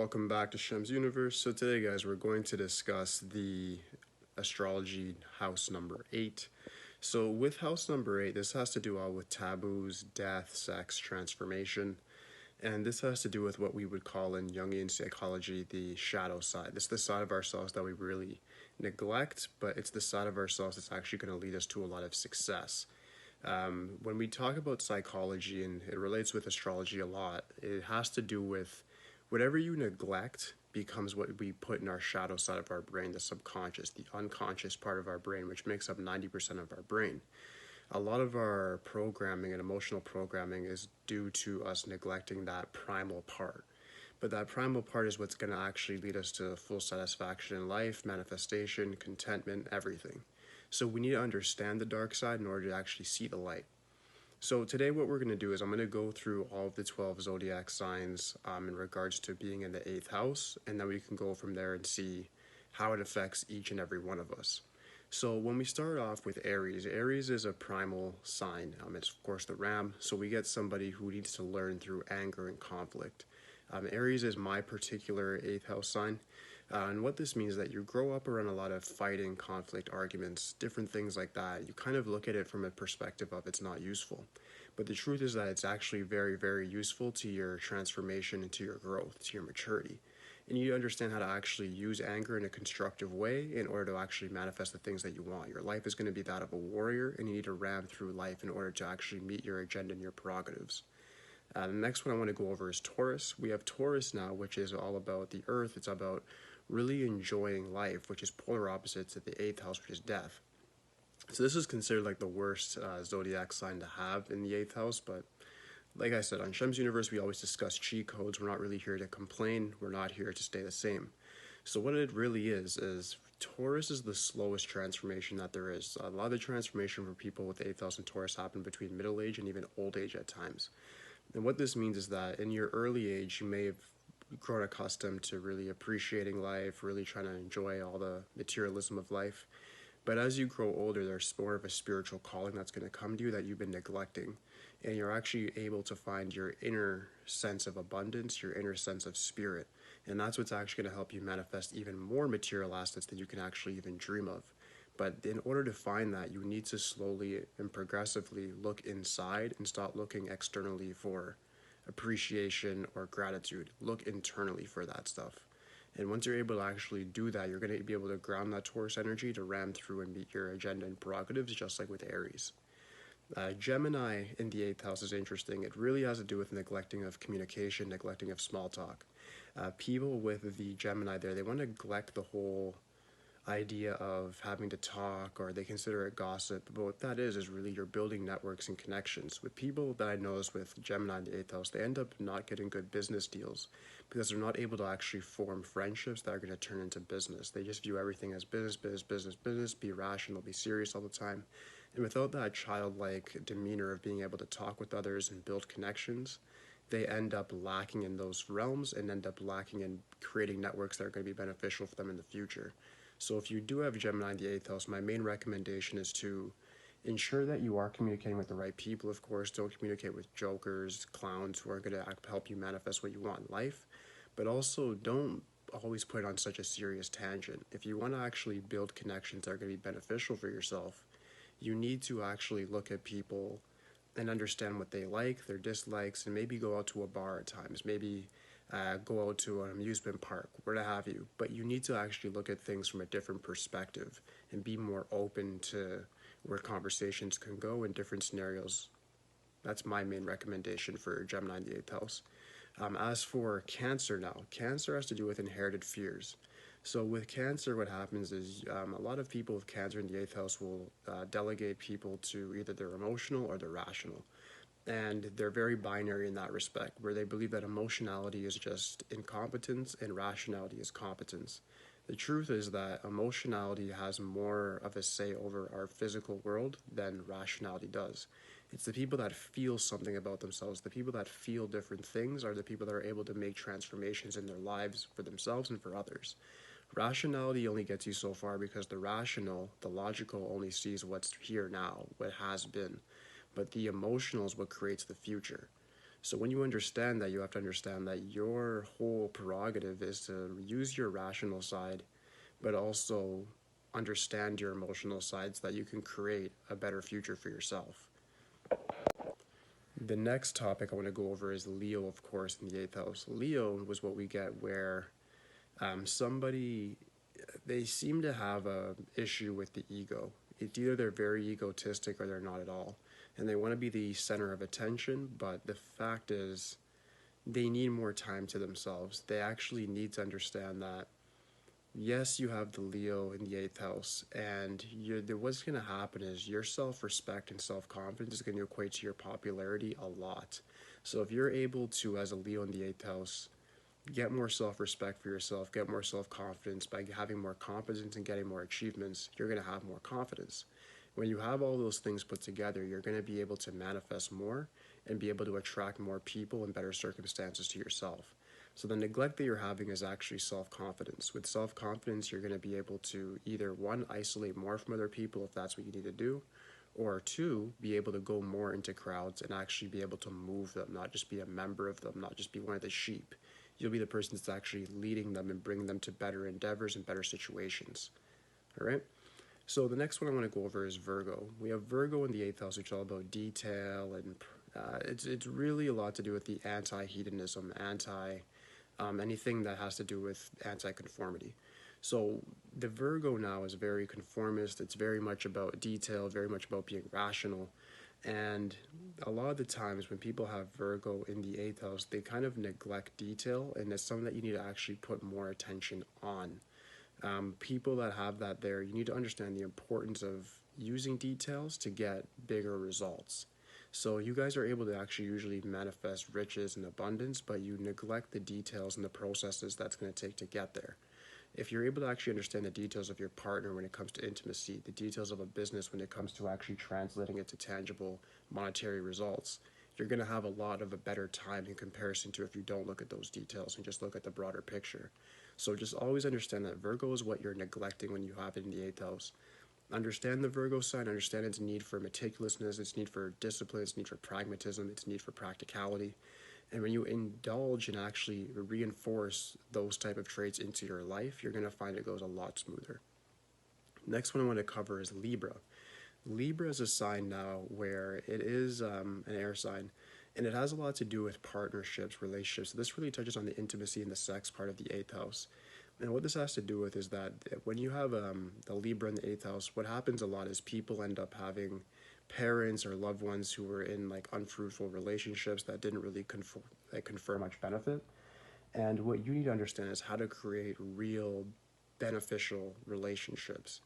welcome back to Shemsuniverse. So today, guys, we're going to discuss the astrology house number 8. So with house number 8, this has to do all with taboos, death, sex, transformation, and this has to do with what we would call in Jungian psychology the shadow side. This is the side of ourselves that we really neglect, but it's the side of ourselves that's actually going to lead us to a lot of success. When we talk about psychology, and it relates with astrology a lot, it has to do with whatever you neglect becomes what we put in our shadow side of our brain, the subconscious, the unconscious part of our brain, which makes up 90% of our brain. A lot of our programming and emotional programming is due to us neglecting that primal part. But that primal part is what's going to actually lead us to full satisfaction in life, manifestation, contentment, everything. So we need to understand the dark side in order to actually see the light. So today what we're going to do is I'm going to go through all of the 12 zodiac signs in regards to being in the 8th house, and then we can go from there and see how it affects each and every one of us. So when we start off with Aries, Aries is a primal sign. It's of course the ram, so we get somebody who needs to learn through anger and conflict. Aries is my particular 8th house sign. And what this means is that you grow up around a lot of fighting, conflict, arguments, different things like that. You kind of look at it from a perspective of it's not useful. But the truth is that it's actually very, very useful to your transformation and to your growth, to your maturity. And you understand how to actually use anger in a constructive way in order to actually manifest the things that you want. Your life is going to be that of a warrior, and you need to ram through life in order to actually meet your agenda and your prerogatives. The next one I want to go over is Taurus. We have Taurus now, which is all about the earth. It's about really enjoying life, which is polar opposite to the 8th house, which is death. So this is considered like the worst zodiac sign to have in the 8th house, but like I said, on Shemsuniverse, we always discuss cheat codes. We're not really here to complain. We're not here to stay the same. So what it really is Taurus is the slowest transformation that there is. A lot of the transformation for people with 8th house and Taurus happen between middle age and even old age at times. And what this means is that in your early age, you may have grown accustomed to really appreciating life, really trying to enjoy all the materialism of life. But as you grow older, there's more of a spiritual calling that's going to come to you that you've been neglecting. And you're actually able to find your inner sense of abundance, your inner sense of spirit. And that's what's actually going to help you manifest even more material assets than you can actually even dream of. But in order to find that, you need to slowly and progressively look inside and stop looking externally for appreciation or gratitude. Look internally for that stuff. And once you're able to actually do that, you're going to be able to ground that Taurus energy to ram through and meet your agenda and prerogatives, just like with Aries. Gemini in the 8th house is interesting. It really has to do with neglecting of communication, neglecting of small talk. People with the Gemini there, they want to neglect the whole idea of having to talk, or they consider it gossip. But what that is really you're building networks and connections. With people that I notice with Gemini in the 8th house, they end up not getting good business deals because they're not able to actually form friendships that are going to turn into business. They just view everything as business, business, business, business, be rational, be serious all the time. And without that childlike demeanor of being able to talk with others and build connections, they end up lacking in those realms and end up lacking in creating networks that are going to be beneficial for them in the future. So if you do have Gemini in the 8th house, my main recommendation is to ensure that you are communicating with the right people, of course. Don't communicate with jokers, clowns who are going to help you manifest what you want in life. But also don't always put it on such a serious tangent. If you want to actually build connections that are going to be beneficial for yourself, you need to actually look at people and understand what they like, their dislikes, and maybe go out to a bar at times. Maybe go out to an amusement park, where to have you. But you need to actually look at things from a different perspective and be more open to where conversations can go in different scenarios. That's my main recommendation for Gemini in the 8th house. As for Cancer now, Cancer has to do with inherited fears. So with Cancer, what happens is a lot of people with Cancer in the 8th house will delegate people to either they're emotional or they're rational. And they're very binary in that respect, where they believe that emotionality is just incompetence and rationality is competence. The truth is that emotionality has more of a say over our physical world than rationality does. It's the people that feel something about themselves, the people that feel different things are the people that are able to make transformations in their lives for themselves and for others. Rationality only gets you so far because the rational, the logical, only sees what's here now, what has been. But the emotional is what creates the future. So when you understand that, you have to understand that your whole prerogative is to use your rational side, but also understand your emotional side so that you can create a better future for yourself. The next topic I want to go over is Leo, of course, in the eighth house. Leo was what we get where somebody, they seem to have a issue with the ego. It's either they're very egotistic or they're not at all. And they want to be the center of attention, but the fact is they need more time to themselves. They actually need to understand that yes, you have the Leo in the eighth house, and what's going to happen is your self-respect and self-confidence is going to equate to your popularity a lot. So if you're able to, as a Leo in the eighth house, get more self-respect for yourself, get more self-confidence by having more confidence and getting more achievements, you're going to have more confidence. When you have all those things put together, you're going to be able to manifest more and be able to attract more people and better circumstances to yourself. So the neglect that you're having is actually self-confidence. With self-confidence, you're going to be able to either one, isolate more from other people if that's what you need to do, or two, be able to go more into crowds and actually be able to move them, not just be a member of them, not just be one of the sheep. You'll be the person that's actually leading them and bringing them to better endeavors and better situations. All right? So the next one I want to go over is Virgo. We have Virgo in the eighth house, which is all about detail, and it's really a lot to do with the anti-hedonism, anything that has to do with anti-conformity. So the Virgo now is very conformist. It's very much about detail, very much about being rational. And a lot of the times when people have Virgo in the eighth house, they kind of neglect detail, and it's something that you need to actually put more attention on. People that have that there, you need to understand the importance of using details to get bigger results. So you guys are able to actually usually manifest riches and abundance, but you neglect the details and the processes that's going to take to get there. If you're able to actually understand the details of your partner when it comes to intimacy, the details of a business when it comes to actually translating it to tangible monetary results, you're going to have a lot of a better time in comparison to if you don't look at those details and just look at the broader picture. So just always understand that Virgo is what you're neglecting when you have it in the eighth house. Understand the Virgo sign, understand its need for meticulousness, its need for discipline, its need for pragmatism, its need for practicality. And when you indulge and actually reinforce those type of traits into your life, you're going to find it goes a lot smoother. Next one I want to cover is Libra. Libra is a sign now where it is an air sign, and it has a lot to do with partnerships, relationships. So this really touches on the intimacy and the sex part of the eighth house. And what this has to do with is that when you have the Libra in the eighth house, what happens a lot is people end up having parents or loved ones who were in like unfruitful relationships that didn't really confer much benefit. And what you need to understand is how to create real beneficial relationships.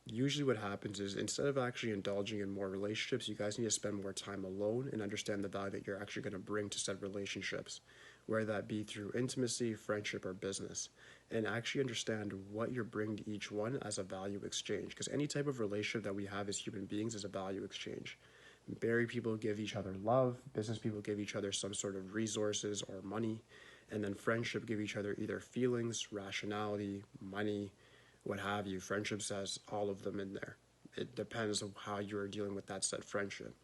Usually what happens is instead of actually indulging in more relationships, you guys need to spend more time alone and understand the value that you're actually going to bring to said relationships, whether that be through intimacy, friendship, or business, and actually understand what you're bringing to each one as a value exchange, because any type of relationship that we have as human beings is a value exchange. Married people give each other love, business people give each other some sort of resources or money, and then friendship give each other either feelings, rationality, money, what have you. Friendships has all of them in there. It depends on how you're dealing with that said friendship.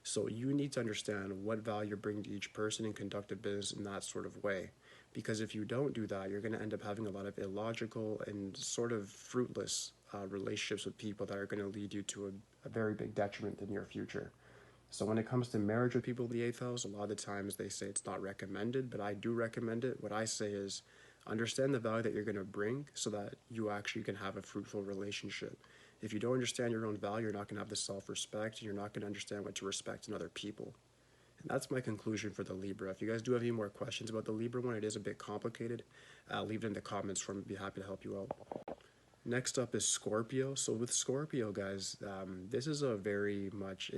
So you need to understand what value you're bringing to each person and conduct a business in that sort of way. Because if you don't do that, you're going to end up having a lot of illogical and sort of fruitless relationships with people that are going to lead you to a very big detriment in your future. So when it comes to marriage with people in the eighth house, a lot of the times they say it's not recommended, but I do recommend it. What I say is understand the value that you're going to bring so that you actually can have a fruitful relationship. If you don't understand your own value, you're not going to have the self-respect, and you're not going to understand what to respect in other people. And that's my conclusion for the Libra. If you guys do have any more questions about the Libra one, it is a bit complicated. Leave it in the comments for me. I'd be happy to help you out. Next up is Scorpio. So with Scorpio, guys, this is a very much,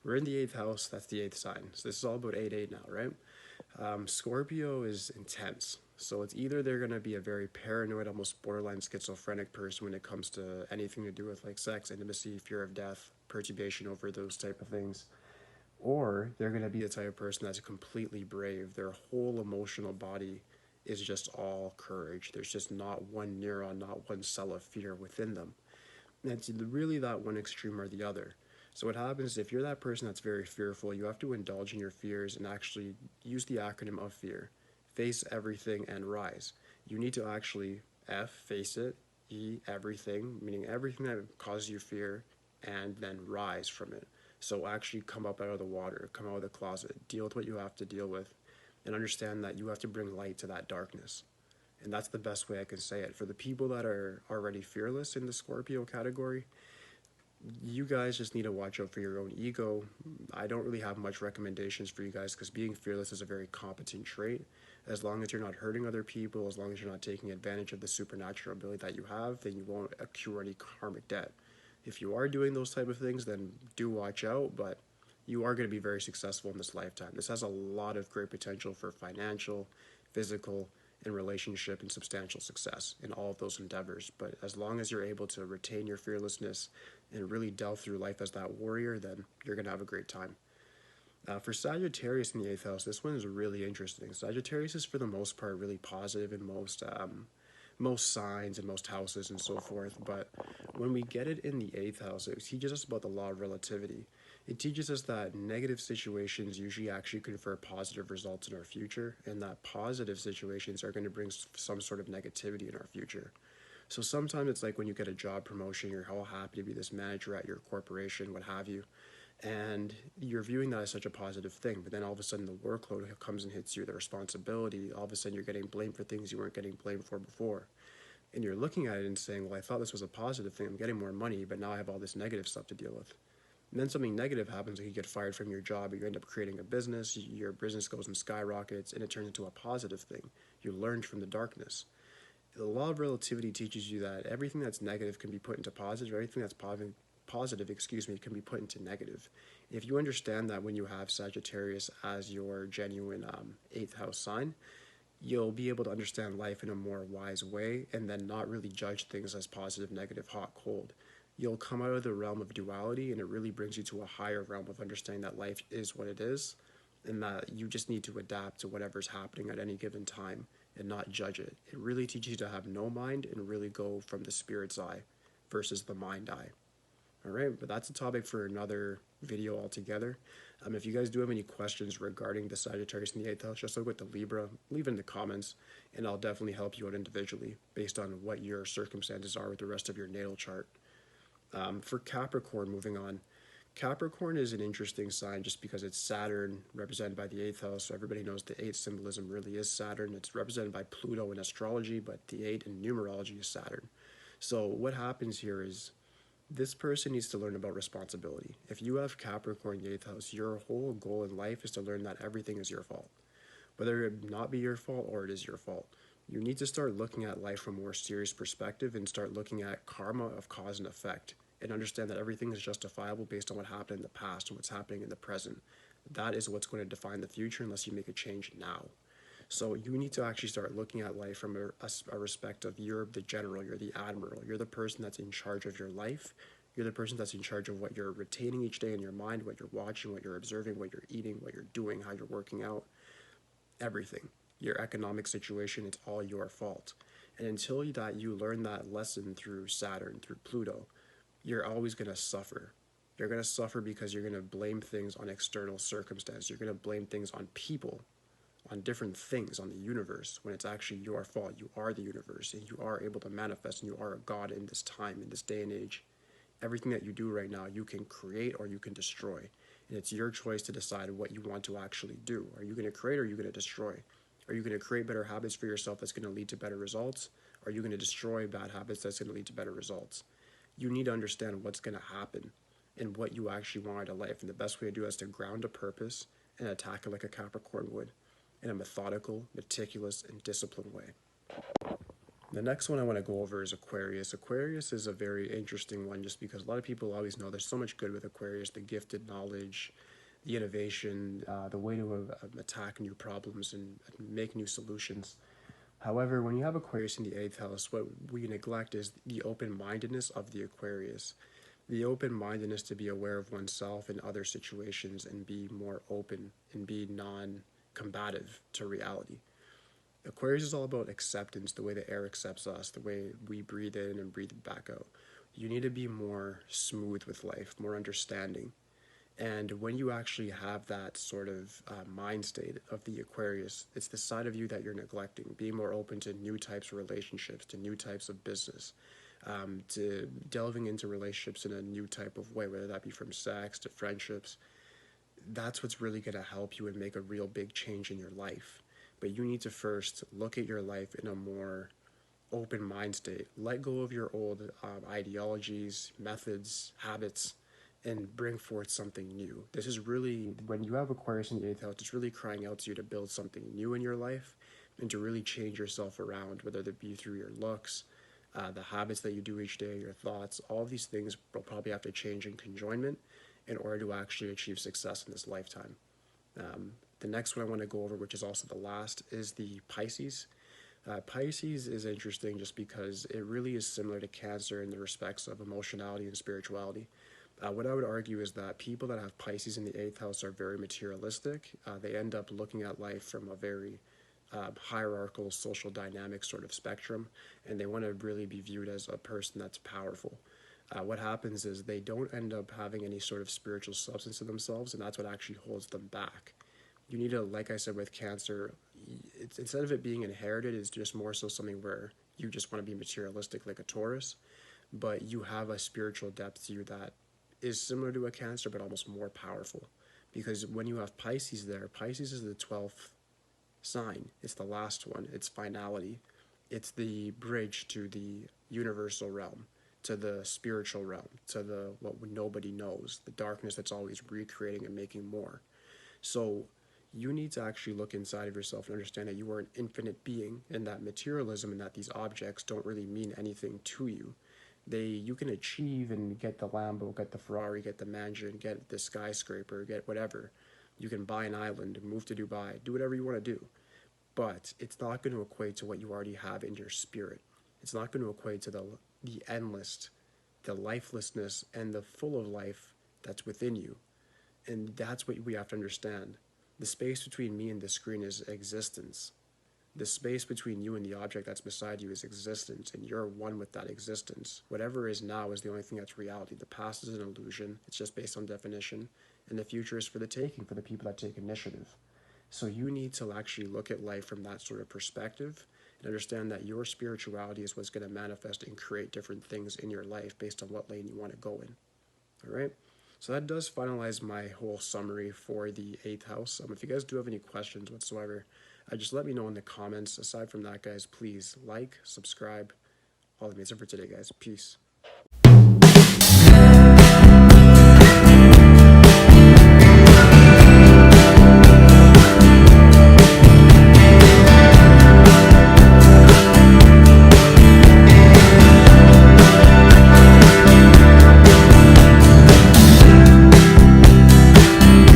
we're in the eighth house, that's the eighth sign. So this is all about 8-8 now, right? Scorpio is intense. So it's either they're going to be a very paranoid, almost borderline schizophrenic person when it comes to anything to do with like sex, intimacy, fear of death, perturbation over those type of things. Or they're going to be the type of person that's completely brave. Their whole emotional body is just all courage. There's just not one neuron, not one cell of fear within them. And it's really that one extreme or the other. So what happens is if you're that person that's very fearful, you have to indulge in your fears and actually use the acronym of fear. Face everything and rise. You need to actually F, face it, E, everything, meaning everything that causes you fear, and then rise from it. So actually come up out of the water, come out of the closet, deal with what you have to deal with, and understand that you have to bring light to that darkness. And that's the best way I can say it. For the people that are already fearless in the Scorpio category, you guys just need to watch out for your own ego. I don't really have much recommendations for you guys because being fearless is a very competent trait. As long as you're not hurting other people, as long as you're not taking advantage of the supernatural ability that you have, then you won't accrue any karmic debt. If you are doing those type of things, then do watch out, but you are going to be very successful in this lifetime. This has a lot of great potential for financial, physical, and relationship and substantial success in all of those endeavors. But as long as you're able to retain your fearlessness and really delve through life as that warrior, then you're going to have a great time. For Sagittarius in the 8th house, this one is really interesting. Sagittarius is for the most part really positive in most signs and most houses and so forth. But when we get it in the 8th house, it teaches us about the law of relativity. It teaches us that negative situations usually actually confer positive results in our future, and that positive situations are going to bring some sort of negativity in our future. So sometimes it's like when you get a job promotion, you're all happy to be this manager at your corporation, what have you, and you're viewing that as such a positive thing. But then all of a sudden the workload comes and hits you, the responsibility. All of a sudden you're getting blamed for things you weren't getting blamed for before. And you're looking at it and saying, well, I thought this was a positive thing. I'm getting more money, but now I have all this negative stuff to deal with. And then something negative happens, like you get fired from your job, or you end up creating a business, your business goes and skyrockets, and it turns into a positive thing. You learned from the darkness. The law of relativity teaches you that everything that's negative can be put into positive, everything that's positive, can be put into negative. If you understand that when you have Sagittarius as your genuine 8th house sign, you'll be able to understand life in a more wise way and then not really judge things as positive, negative, hot, cold. You'll come out of the realm of duality, and it really brings you to a higher realm of understanding that life is what it is and that you just need to adapt to whatever's happening at any given time and not judge it. It really teaches you to have no mind and really go from the spirit's eye versus the mind eye. All right, but that's a topic for another video altogether. If you guys do have any questions regarding the Sagittarius in the 8th house, just like with the Libra, leave it in the comments, and I'll definitely help you out individually based on what your circumstances are with the rest of your natal chart. For Capricorn, moving on. Capricorn is an interesting sign just because it's Saturn represented by the 8th house. So everybody knows the 8th symbolism really is Saturn. It's represented by Pluto in astrology, but the 8 in numerology is Saturn. So what happens here is this person needs to learn about responsibility. If you have Capricorn in the 8th house, your whole goal in life is to learn that everything is your fault. Whether it not be your fault or it is your fault. You need to start looking at life from a more serious perspective and start looking at karma of cause and effect, and understand that everything is justifiable based on what happened in the past and what's happening in the present. That is what's going to define the future unless you make a change now. So you need to actually start looking at life from a respect of you're the general, you're the admiral, you're the person that's in charge of your life, you're the person that's in charge of what you're retaining each day in your mind, what you're watching, what you're observing, what you're eating, what you're doing, how you're working out, everything. Your economic situation, it's all your fault. And until you learn that lesson through Saturn, through Pluto, you're always going to suffer. You're going to suffer because you're going to blame things on external circumstances. You're going to blame things on people, on different things, on the universe, when it's actually your fault. You are the universe, and you are able to manifest, and you are a god in this time, in this day and age. Everything that you do right now, you can create or you can destroy. And it's your choice to decide what you want to actually do. Are you going to create or are you going to destroy? Are you going to create better habits for yourself that's going to lead to better results? Or are you going to destroy bad habits that's going to lead to better results? You need to understand what's going to happen and what you actually want out of life. And the best way to do it is to ground a purpose and attack it like a Capricorn would, in a methodical, meticulous, and disciplined way. The next one I want to go over is Aquarius. Aquarius is a very interesting one just because a lot of people always know there's so much good with Aquarius, the gifted knowledge, the innovation, the way to attack new problems and make new solutions. However, when you have Aquarius in the 8th house, what we neglect is the open-mindedness of the Aquarius. The open-mindedness to be aware of oneself in other situations and be more open and be non-combative to reality. Aquarius is all about acceptance, the way the air accepts us, the way we breathe in and breathe back out. You need to be more smooth with life, more understanding. And when you actually have that sort of mind state of the Aquarius, it's the side of you that you're neglecting, being more open to new types of relationships, to new types of business, to delving into relationships in a new type of way, whether that be from sex to friendships. That's what's really going to help you and make a real big change in your life. But you need to first look at your life in a more open mind state. Let go of your old ideologies, methods, habits, and bring forth something new. This is really, when you have Aquarius in the 8th house, it's really crying out to you to build something new in your life and to really change yourself around, whether that be through your looks, the habits that you do each day, your thoughts. All of these things will probably have to change in conjoinment in order to actually achieve success in this lifetime. The next one I want to go over, which is also the last, is the Pisces. Pisces is interesting just because it really is similar to Cancer in the respects of emotionality and spirituality. What I would argue is that people that have Pisces in the 8th house are very materialistic. They end up looking at life from a very hierarchical social dynamic sort of spectrum, and they want to really be viewed as a person that's powerful. What happens is they don't end up having any sort of spiritual substance to themselves, and that's what actually holds them back. You need to, like I said with Cancer, instead of it being inherited, it's just more so something where you just want to be materialistic like a Taurus, but you have a spiritual depth to you that is similar to a Cancer, but almost more powerful. Because when you have Pisces there, Pisces is the 12th sign. It's the last one. It's finality. It's the bridge to the universal realm, to the spiritual realm, to the what nobody knows, the darkness that's always recreating and making more. So you need to actually look inside of yourself and understand that you are an infinite being, and that materialism and that these objects don't really mean anything to you. You can achieve and get the Lambo, get the Ferrari, get the mansion, get the skyscraper, get whatever. You can buy an island, move to Dubai, do whatever you want to do. But it's not going to equate to what you already have in your spirit. It's not going to equate to the endless, the lifelessness, and the full of life that's within you. And that's what we have to understand. The space between me and the screen is existence. The space between you and the object that's beside you is existence, and you're one with that existence. Whatever is now is the only thing that's reality. The past is an illusion. It's just based on definition. And the future is for the taking, for the people that take initiative. So you need to actually look at life from that sort of perspective and understand that your spirituality is what's going to manifest and create different things in your life based on what lane you want to go in. All right? So that does finalize my whole summary for the 8th house. If you guys do have any questions whatsoever, just let me know in the comments. Aside from that, guys, please like, subscribe. All the means for today, guys. Peace.